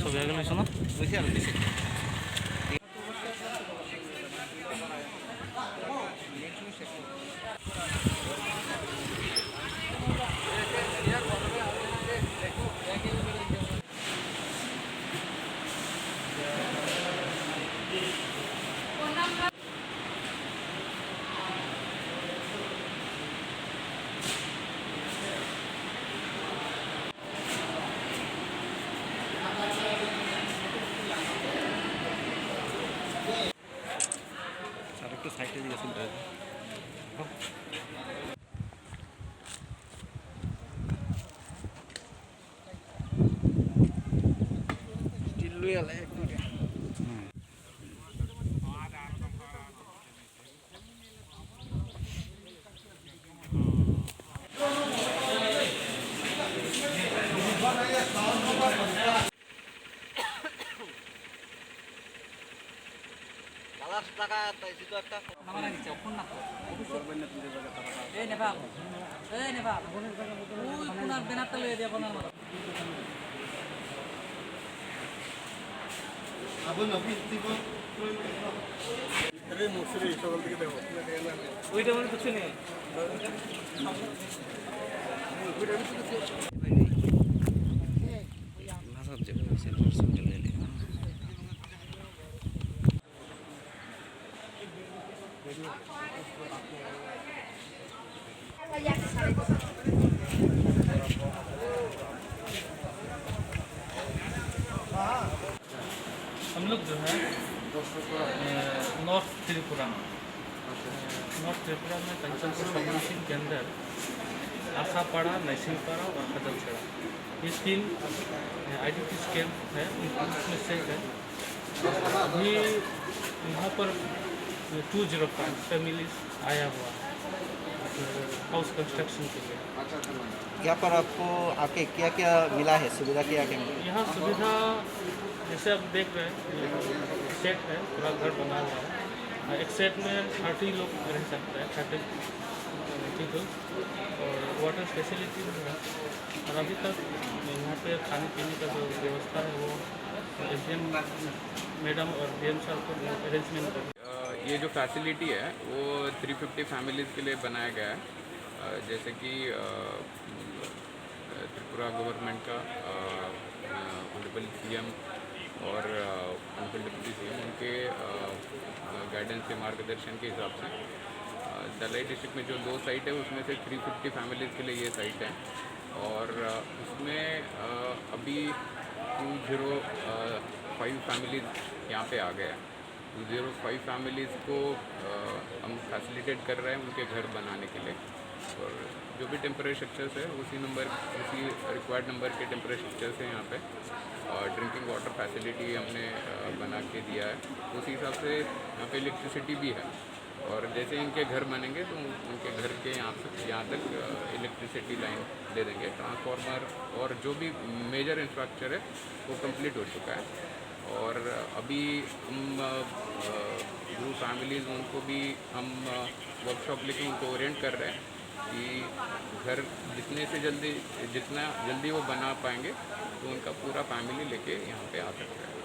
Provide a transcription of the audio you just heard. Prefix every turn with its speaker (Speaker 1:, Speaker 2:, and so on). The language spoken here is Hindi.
Speaker 1: ছবি আগে লৈছ না আর একটু সাইডে দিকে শুনতে হবে টিল্লুই আলে একটু টাকা তাইছি তো একটা নামানা দিছে ফোন না করবেন না তুমি জায়গা টাকা এই নেবা ওই কোনার বেনারটা লয়ে দিয়া কোনার মত আবু নবী দিব আরে মুসরি সকাল থেকে দেখো ওইটা মানে কিছু নেই ওইটা কিছু না সাবজেক্ট সেন্টার সেন্টার ले ले हम लोग जो है नॉर्थ त्रिपुरा में पंचायत सबडिविजन के अंदर आशापाड़ा, नैसिंगपाड़ा और खदलछड़ा ये 3 IDPs कैंप है, उसमें से है अभी यहाँ पर 205 फैमिलीज आया हुआ है हाउस कंस्ट्रक्शन के लिए।
Speaker 2: यहाँ पर आपको आके क्या क्या मिला है, सुविधा क्या क्या मिला?
Speaker 1: यहाँ सुविधा जैसे आप देख रहे हैं सेट है, पूरा घर बना हुआ है, एक सेट में 30 लोग रह सकते हैं, 30 पीपल और वाटर फैसिलिटी भी है और अभी तक यहाँ पे खाने पीने का जो व्यवस्था है वो SDM मैडम और DM साहब को अरेंजमेंट कर।
Speaker 3: ये जो फैसिलिटी है वो 350 फैमिलीज़ के लिए बनाया गया है, जैसे कि त्रिपुरा गवर्नमेंट का ऑनरेबल CM और ऑनरेबल डिप्टी CM उनके गाइडेंस के मार्गदर्शन के हिसाब से तलाई डिस्ट्रिक्ट में जो 2 साइट है उसमें से 350 फैमिलीज़ के लिए ये साइट है और उसमें अभी 205 फैमिलीज़ यहाँ पे आ गए हैं। 205 फैमिलीज़ को हम फैसिलिटेट कर रहे हैं उनके घर बनाने के लिए और जो भी टेम्परेरी स्ट्रक्चर्स है उसी रिक्वायर्ड नंबर के टेम्परेरी स्ट्रक्चर्स हैं यहाँ पे और ड्रिंकिंग वाटर फैसिलिटी हमने बना के दिया है। उसी हिसाब से यहाँ पे इलेक्ट्रिसिटी भी है और जैसे इनके घर बनेंगे तो उनके घर के यहाँ तक इलेक्ट्रिसिटी लाइन दे देंगे। ट्रांसफार्मर और जो भी मेजर इंफ्रास्ट्रक्चर है वो कंप्लीट हो चुका है और अभी हम जो फैमिलीज़ उनको भी हम वर्कशॉप लेके उनको ओरिएंट कर रहे हैं कि घर जितना जल्दी वो बना पाएंगे तो उनका पूरा फैमिली लेके यहाँ पे आ सकते हैं।